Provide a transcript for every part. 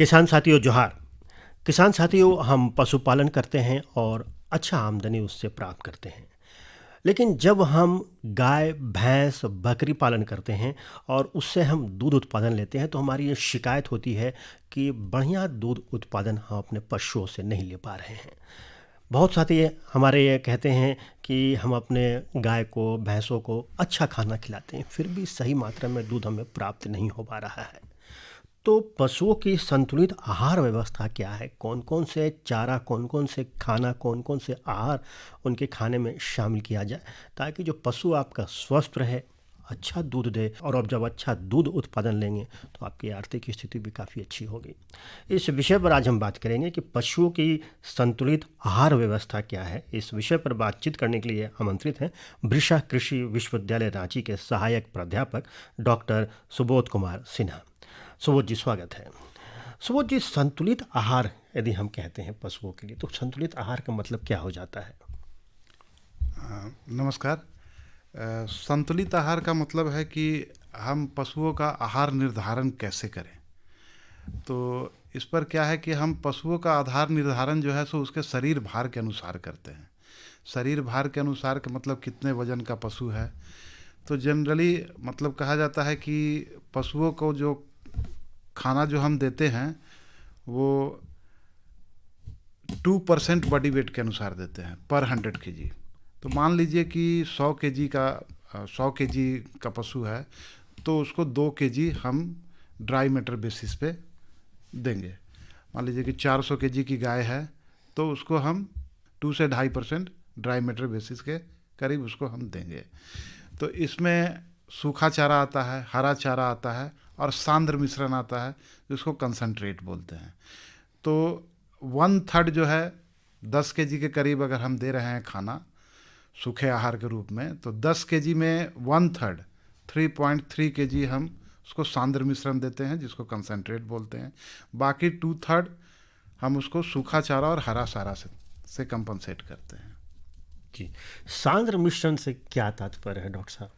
किसान साथियों जोहार। किसान साथियों, हम पशुपालन करते हैं और अच्छा आमदनी उससे प्राप्त करते हैं। लेकिन जब हम गाय, भैंस, बकरी पालन करते हैं और उससे हम दूध उत्पादन लेते हैं तो हमारी ये शिकायत होती है कि बढ़िया दूध उत्पादन हम अपने पशुओं से नहीं ले पा रहे हैं। बहुत साथी हमारे ये कहते हैं कि हम अपने गाय को, भैंसों को अच्छा खाना खिलाते हैं, फिर भी सही मात्रा में दूध हमें प्राप्त नहीं हो पा रहा है। तो पशुओं की संतुलित आहार व्यवस्था क्या है? कौन-कौन से चारा, कौन-कौन से खाना, कौन-कौन से आहार उनके खाने में शामिल किया जाए ताकि जो पशु आपका स्वस्थ रहे, अच्छा दूध दे और अब जब अच्छा दूध उत्पादन लेंगे तो आपकी आर्थिक स्थिति भी काफ़ी अच्छी होगी। इस विषय पर आज हम बात करेंगे कि पशुओं की संतुलित आहार व्यवस्था क्या है। इस विषय पर बातचीत करने के लिए आमंत्रित हैं वृषा कृषि विश्वविद्यालय रांची के सहायक प्राध्यापक डॉक्टर सुबोध कुमार सिन्हा। सुबोध जी, स्वागत है। सुबोध जी, संतुलित आहार यदि हम कहते हैं पशुओं के लिए तो संतुलित आहार का मतलब क्या हो जाता है? नमस्कार। संतुलित आहार का मतलब है कि हम पशुओं का आहार निर्धारण कैसे करें। तो इस पर क्या है कि हम पशुओं का आहार निर्धारण जो है सो उसके शरीर भार के अनुसार करते हैं। शरीर भार के अनुसार का मतलब कितने वजन का पशु है। तो जनरली मतलब कहा जाता है कि पशुओं को जो खाना जो हम देते हैं वो 2% बॉडी वेट के अनुसार देते हैं पर 100 kg। तो मान लीजिए कि 100 kg का पशु है तो उसको 2 kg हम ड्राई मैटर बेसिस पे देंगे। मान लीजिए कि 400 kg की गाय है तो उसको हम 2 से 2.5% ड्राई मैटर बेसिस के करीब उसको हम देंगे। तो इसमें सूखा चारा आता है, हरा चारा आता है और सांद्र मिश्रण आता है जिसको कंसंट्रेट बोलते हैं। तो 1/3 जो है 10 kg के करीब अगर हम दे रहे हैं खाना सूखे आहार के रूप में तो 10 kg में 1/3 3.3 kg हम उसको सांद्र मिश्रण देते हैं जिसको कंसंट्रेट बोलते हैं। बाकी 2/3 हम उसको सूखा चारा और हरा चारा से कंपनसेट करते हैं। जी, सांद्र मिश्रण से क्या तात्पर्य है डॉक्टर साहब?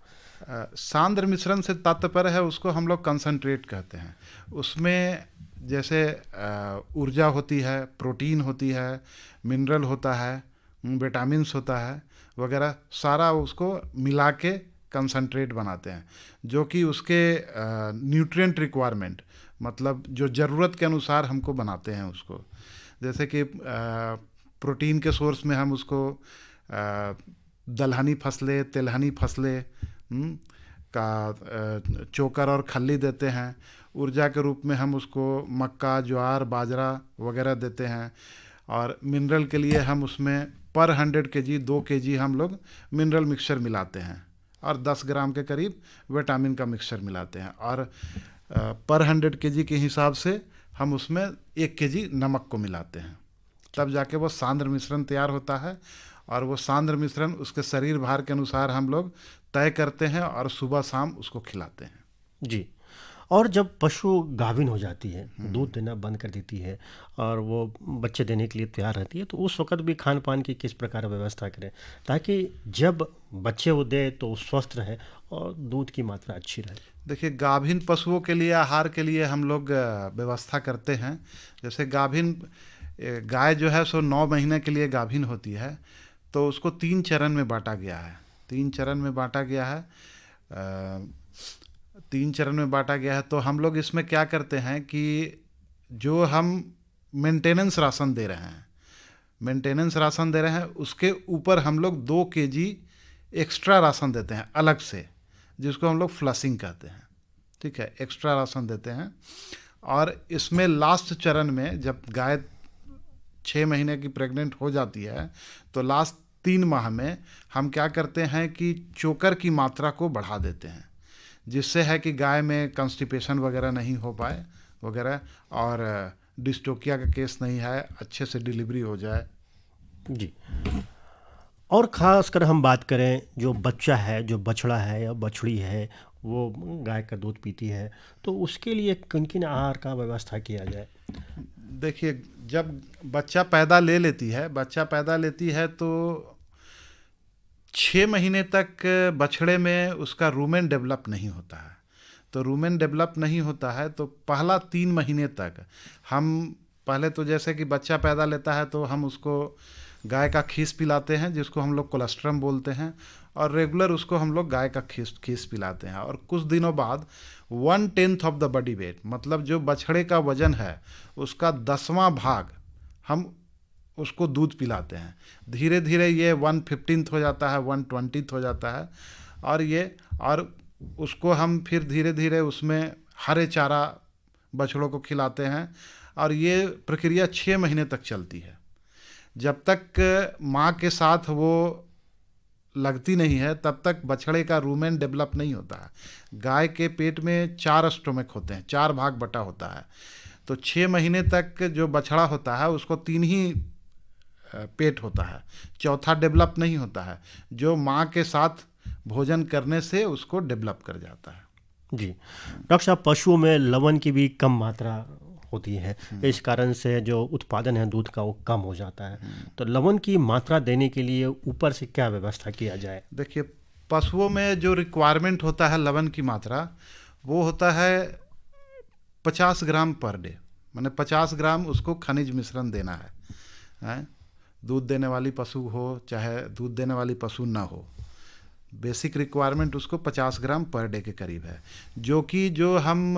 सांद्र मिश्रण से तात्पर्य है उसको हम लोग कंसंट्रेट कहते हैं। उसमें जैसे ऊर्जा होती है, प्रोटीन होती है, मिनरल होता है, विटामिन्स होता है वगैरह, सारा उसको मिला के कंसंट्रेट बनाते हैं जो कि उसके न्यूट्रिएंट रिक्वायरमेंट मतलब जो ज़रूरत के अनुसार हमको बनाते हैं उसको। जैसे कि प्रोटीन के सोर्स में हम उसको दलहनी फसलें, तिलहनी फसलें का चोकर और खल्ली देते हैं। ऊर्जा के रूप में हम उसको मक्का, ज्वार, बाजरा वगैरह देते हैं। और मिनरल के लिए हम उसमें पर 100 kg 2 kg हम लोग मिनरल मिक्सचर मिलाते हैं और 10 ग्राम के करीब विटामिन का मिक्सचर मिलाते हैं। और पर 100 kg के हिसाब से हम उसमें 1 kg नमक को मिलाते हैं। तब जाके वो सांद्र मिश्रण तैयार होता है और वो सांद्र मिश्रण उसके शरीर भार के अनुसार हम लोग तय करते हैं और सुबह शाम उसको खिलाते हैं। जी। और जब पशु गाभिन हो जाती है, दूध देना बंद कर देती है और वो बच्चे देने के लिए तैयार रहती है तो उस वक़्त भी खान-पान की किस प्रकार व्यवस्था करें ताकि जब बच्चे वो दे तो वो स्वस्थ रहे और दूध की मात्रा अच्छी रहे? देखिए, गाभिन पशुओं के लिए आहार के लिए हम लोग व्यवस्था करते हैं। जैसे गाभिन गाय जो है सो 9 महीने के लिए गाभिन होती है तो उसको 3 चरण में बांटा गया है। 3 चरण में बांटा गया है। 3 चरण में बांटा गया है तो हम लोग इसमें क्या करते हैं कि जो हम मेंटेनेंस राशन दे रहे हैं उसके ऊपर हम लोग 2 kg एक्स्ट्रा राशन देते हैं अलग से, जिसको हम लोग फ्लशिंग कहते हैं। ठीक है, एक्स्ट्रा राशन देते हैं। और इसमें लास्ट चरण में जब गाय 6 महीने की प्रेग्नेंट हो जाती है तो लास्ट 3 माह में हम क्या करते हैं कि चोकर की मात्रा को बढ़ा देते हैं, जिससे है कि गाय में कंस्टिपेशन वगैरह नहीं हो पाए वगैरह और डिस्टोकिया का केस नहीं है, अच्छे से डिलीवरी हो जाए। जी। और ख़ासकर हम बात करें जो बच्चा है, जो बछड़ा है या बछड़ी है, वो गाय का दूध पीती है, तो उसके लिए किन-किन आहार का व्यवस्था किया जाए? देखिए, जब बच्चा पैदा लेती है तो 6 महीने तक बछड़े में उसका रूमेन डेवलप नहीं होता है। तो रूमेन डेवलप नहीं होता है तो पहला 3 महीने तक हम पहले तो जैसे कि बच्चा पैदा लेता है तो हम उसको गाय का खीस पिलाते हैं, जिसको हम लोग कोलेस्ट्रम बोलते हैं, और रेगुलर उसको हम लोग गाय का खीस पिलाते हैं। और कुछ दिनों बाद 1/10 ऑफ द बॉडी वेट, मतलब जो बछड़े का वजन है उसका 10वां भाग हम उसको दूध पिलाते हैं। धीरे धीरे ये 1/15 हो जाता है, 1/20 हो जाता है, और उसको हम फिर धीरे धीरे उसमें हरे चारा बछड़ों को खिलाते हैं। और ये प्रक्रिया 6 महीने तक चलती है। जब तक माँ के साथ वो लगती नहीं है तब तक बछड़े का रूमेन डेवलप नहीं होता है। गाय के पेट में 4 स्टोमक होते हैं, 4 भाग बटा होता है। तो 6 महीने तक जो बछड़ा होता है उसको 3 ही पेट होता है, चौथा डेवलप नहीं होता है, जो माँ के साथ भोजन करने से उसको डेवलप कर जाता है। जी डॉक्टर साहब, पशुओं में लवण की भी कम मात्रा होती है, इस कारण से जो उत्पादन है दूध का वो कम हो जाता है। तो लवण की मात्रा देने के लिए ऊपर से क्या व्यवस्था किया जाए? देखिए, पशुओं में जो रिक्वायरमेंट होता है लवण की मात्रा, वो होता है 50 ग्राम पर डे, माने 50 ग्राम उसको खनिज मिश्रण देना है। दूध देने वाली पशु हो चाहे दूध देने वाली पशु ना हो, बेसिक रिक्वायरमेंट उसको 50 ग्राम पर डे के करीब है। जो कि जो हम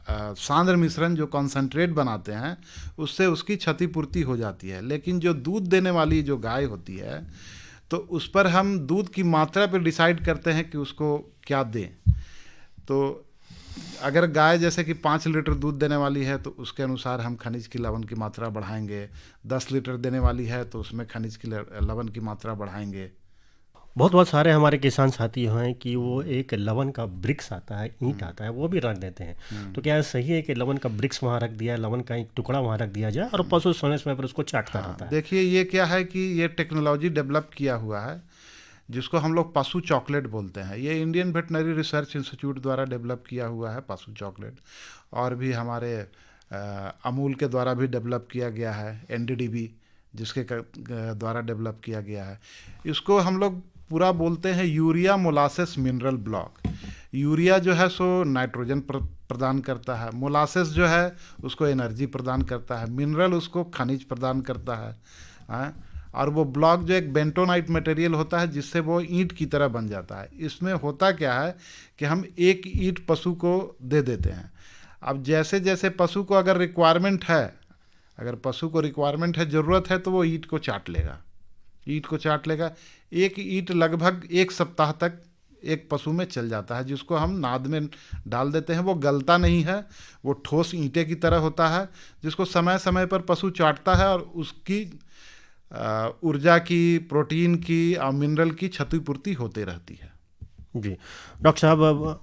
सांद्र मिश्रण जो कॉन्सेंट्रेट बनाते हैं उससे उसकी क्षतिपूर्ति हो जाती है। लेकिन जो दूध देने वाली जो गाय होती है तो उस पर हम दूध की मात्रा पर डिसाइड करते हैं कि उसको क्या दें। तो अगर गाय जैसे कि 5 लीटर दूध देने वाली है तो उसके अनुसार हम खनिज की लवण की मात्रा बढ़ाएंगे। 10 लीटर देने वाली है तो उसमें खनिज की लवण की मात्रा बढ़ाएंगे। बहुत सारे हमारे किसान साथी हैं कि वो एक लवण का ब्रिक्स आता है, ईंट आता है, वो भी रख देते हैं। तो क्या सही है कि लवण का ब्रिक्स वहाँ रख दिया, लवण का एक टुकड़ा वहाँ रख दिया जाए और पशु समय समय पर उसको चाटता रहता है? देखिए, ये क्या है कि ये टेक्नोलॉजी डेवलप किया हुआ है जिसको हम लोग पशु चॉकलेट बोलते हैं। ये इंडियन वेटनरी रिसर्च इंस्टीट्यूट द्वारा डेवलप किया हुआ है पशु चॉकलेट, और भी हमारे अमूल के द्वारा भी डेवलप किया गया है, एनडीडीबी जिसके द्वारा डेवलप किया गया है। इसको हम लोग पूरा बोलते हैं urea molasses mineral block. Urea जो है सो नाइट्रोजन प्रदान करता है, मोलासेस जो है उसको एनर्जी प्रदान करता है, मिनरल उसको खनिज प्रदान करता है। और वो ब्लॉक जो एक बेंटोनाइट मटेरियल होता है जिससे वो ईंट की तरह बन जाता है। इसमें होता क्या है कि हम एक ईंट पशु को दे देते हैं। अब जैसे जैसे पशु को अगर रिक्वायरमेंट है, ज़रूरत है तो वो ईंट को चाट लेगा। एक ईंट लगभग 1 सप्ताह तक एक पशु में चल जाता है, जिसको हम नाद में डाल देते हैं। वो गलता नहीं है, वो ठोस ईंटे की तरह होता है, जिसको समय समय पर पशु चाटता है और उसकी ऊर्जा की, प्रोटीन की और मिनरल की क्षतिपूर्ति होते रहती है। जी डॉक्टर साहब,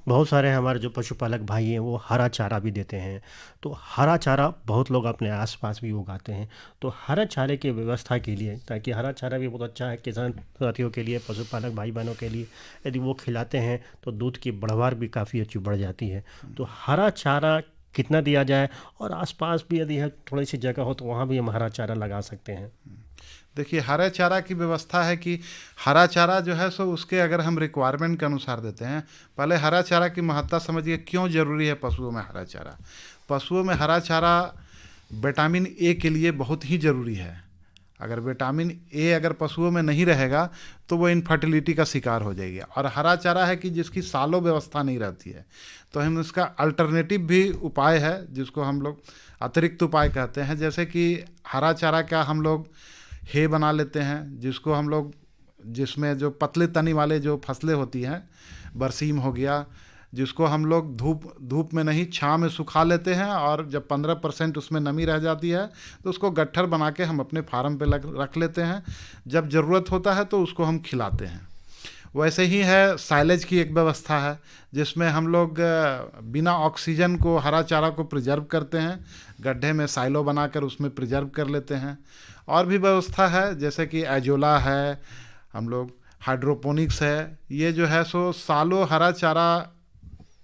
बहुत सारे हमारे जो पशुपालक भाई हैं वो हरा चारा भी देते हैं। तो हरा चारा बहुत लोग अपने आसपास भी उगाते हैं। तो हरा चारे की व्यवस्था के लिए, ताकि हरा चारा भी बहुत अच्छा है किसान साथियों के लिए, पशुपालक भाई बहनों के लिए, यदि वो खिलाते हैं तो दूध की बढ़वार भी काफ़ी अच्छी बढ़ जाती है। तो हरा चारा कितना दिया जाए, और आसपास भी यदि थोड़ी सी जगह हो तो वहाँ भी हम हरा चारा लगा सकते हैं? देखिए, हरा चारा की व्यवस्था है कि हरा चारा जो है सो उसके अगर हम रिक्वायरमेंट के अनुसार देते हैं। पहले हरा चारा की महत्ता समझिए, क्यों ज़रूरी है पशुओं में हरा चारा। पशुओं में हरा चारा विटामिन ए के लिए बहुत ही ज़रूरी है। अगर विटामिन ए अगर पशुओं में नहीं रहेगा तो वो इनफर्टिलिटी का शिकार हो जाएगी। और हरा चारा है कि जिसकी सालों व्यवस्था नहीं रहती है, तो हम इसका अल्टरनेटिव भी उपाय है जिसको हम लोग अतिरिक्त उपाय कहते हैं। जैसे कि हरा चारा का हम लोग हे बना लेते हैं, जिसको हम लोग, जिसमें जो पतले तनी वाले जो फसलें होती हैं, बरसीम हो गया, जिसको हम लोग धूप में नहीं छाँव में सुखा लेते हैं, और जब 15% उसमें नमी रह जाती है तो उसको गट्ठर बना के हम अपने फार्म पे रख लेते हैं। जब ज़रूरत होता है तो उसको हम खिलाते हैं। वैसे ही है साइलेज की एक व्यवस्था है जिसमें हम लोग बिना ऑक्सीजन को हरा चारा को प्रिजर्व करते हैं, गड्ढे में साइलो बनाकर उसमें प्रिजर्व कर लेते हैं। और भी व्यवस्था है जैसे कि एजोला है, हम लोग हाइड्रोपोनिक्स है। ये जो है सो सालों हरा चारा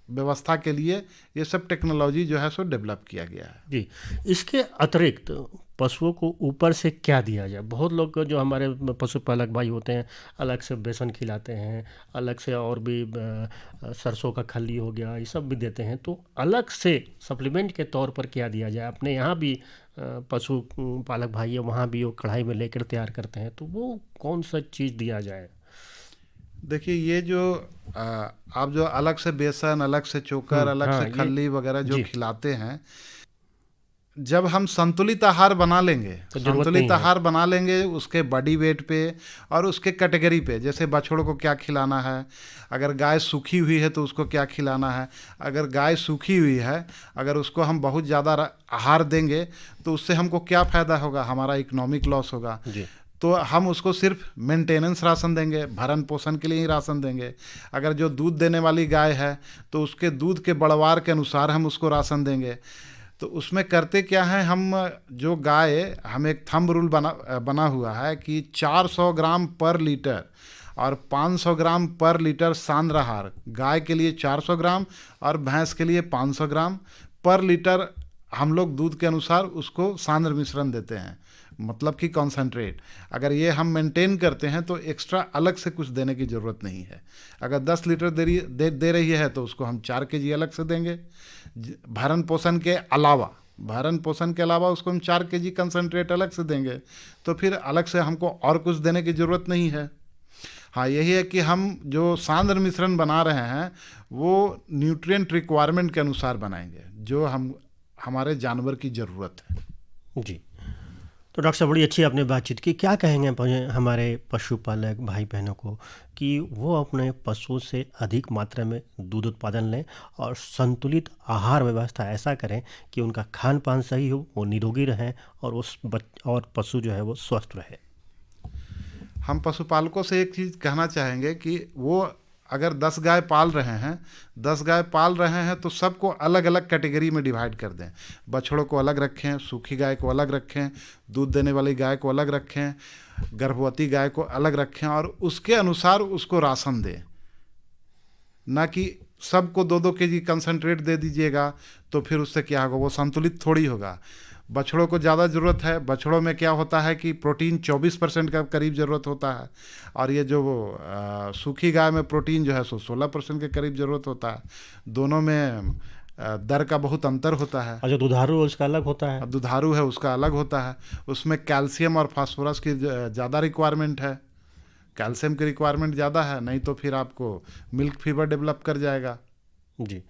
व्यवस्था के लिए ये सब टेक्नोलॉजी जो है सो डेवलप किया गया है। जी, इसके अतिरिक्त पशुओं को ऊपर से क्या दिया जाए? बहुत लोग जो हमारे पशुपालक भाई होते हैं, अलग से बेसन खिलाते हैं, अलग से और भी सरसों का खल्ली हो गया, ये सब भी देते हैं। तो अलग से सप्लीमेंट के तौर पर क्या दिया जाए? अपने यहाँ भी पशु पालक भाई है, वहाँ भी वो कढ़ाई में लेकर तैयार करते हैं, तो वो कौन सा चीज़ दिया जाए? देखिए, ये जो आप जो अलग से बेसन, अलग से चोकर, अलग हाँ, से ये खल्ली वगैरह जो जी, खिलाते हैं, जब हम संतुलित आहार बना लेंगे, तो ज़रूरत नहीं है। उसके बॉडी वेट पे और उसके कैटेगरी पे, जैसे बछड़ों को क्या खिलाना है, अगर गाय सूखी हुई है तो उसको क्या खिलाना है, अगर गाय सूखी हुई है, अगर उसको हम बहुत ज़्यादा आहार देंगे तो उससे हमको क्या फ़ायदा होगा, हमारा इकोनॉमिक लॉस होगा। जी, तो हम उसको सिर्फ मेंटेनेंस राशन देंगे, भरण पोषण के लिए ही राशन देंगे। अगर जो दूध देने वाली गाय है तो उसके दूध के बढ़वार के अनुसार हम उसको राशन देंगे। तो उसमें करते क्या है, हम जो गाय, हम एक थंब रूल बना हुआ है कि 400 ग्राम पर लीटर और 500 ग्राम पर लीटर सांद्र आहार, गाय के लिए 400 ग्राम और भैंस के लिए 500 ग्राम पर लीटर हम लोग दूध के अनुसार उसको सांद्र मिश्रण देते हैं, मतलब कि कॉन्सेंट्रेट। अगर ये हम मेंटेन करते हैं तो एक्स्ट्रा अलग से कुछ देने की ज़रूरत नहीं है। अगर 10 लीटर दे रही है तो उसको हम 4 kg अलग से देंगे। भरण पोषण के अलावा उसको हम 4 kg कंसनट्रेट अलग से देंगे, तो फिर अलग से हमको और कुछ देने की ज़रूरत नहीं है। हाँ, यही है कि हम जो सांद्र मिश्रण बना रहे हैं वो न्यूट्रिएंट रिक्वायरमेंट के अनुसार बनाएंगे, जो हमारे जानवर की ज़रूरत है। जी। तो डॉक्टर साहब, बड़ी अच्छी आपने बातचीत की। क्या कहेंगे हमारे पशुपालक भाई बहनों को कि वो अपने पशुओं से अधिक मात्रा में दूध उत्पादन लें और संतुलित आहार व्यवस्था ऐसा करें कि उनका खान पान सही हो, वो निरोगी रहें और और पशु जो है वो स्वस्थ रहे? हम पशुपालकों से एक चीज़ कहना चाहेंगे कि वो अगर 10 गाय पाल रहे हैं तो सबको अलग अलग कैटेगरी में डिवाइड कर दें। बछड़ों को अलग रखें, सूखी गाय को अलग रखें, दूध देने वाली गाय को अलग रखें, गर्भवती गाय को अलग रखें और उसके अनुसार उसको राशन दें। ना कि सबको 2-2 kg कंसनट्रेट दे दीजिएगा तो फिर उससे क्या होगा, वो संतुलित थोड़ी होगा। बछड़ों को ज़्यादा ज़रूरत है, बछड़ों में क्या होता है कि प्रोटीन 24% का करीब ज़रूरत होता है, और ये जो सूखी गाय में प्रोटीन जो है सो 16% के करीब ज़रूरत होता है। दोनों में दर का बहुत अंतर होता है। और जो दुधारू है उसका अलग होता है। अब दुधारू है उसका अलग होता है, उसमें कैल्शियम और फास्फोरस की ज़्यादा रिक्वायरमेंट है, कैल्शियम की रिक्वायरमेंट ज़्यादा है, नहीं तो फिर आपको मिल्क फीवर डेवलप कर जाएगा। जी।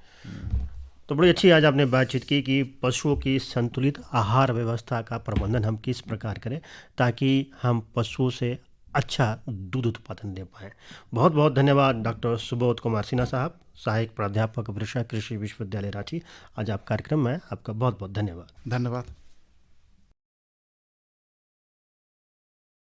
तो बड़ी अच्छी आज आपने बातचीत की कि पशुओं की संतुलित आहार व्यवस्था का प्रबंधन हम किस प्रकार करें ताकि हम पशुओं से अच्छा दूध उत्पादन दे पाएँ। बहुत बहुत धन्यवाद डॉक्टर सुबोध कुमार सिन्हा साहब, सहायक प्राध्यापक वृषा कृषि विश्वविद्यालय रांची। आज आप कार्यक्रम में आपका बहुत बहुत धन्यवाद। धन्यवाद।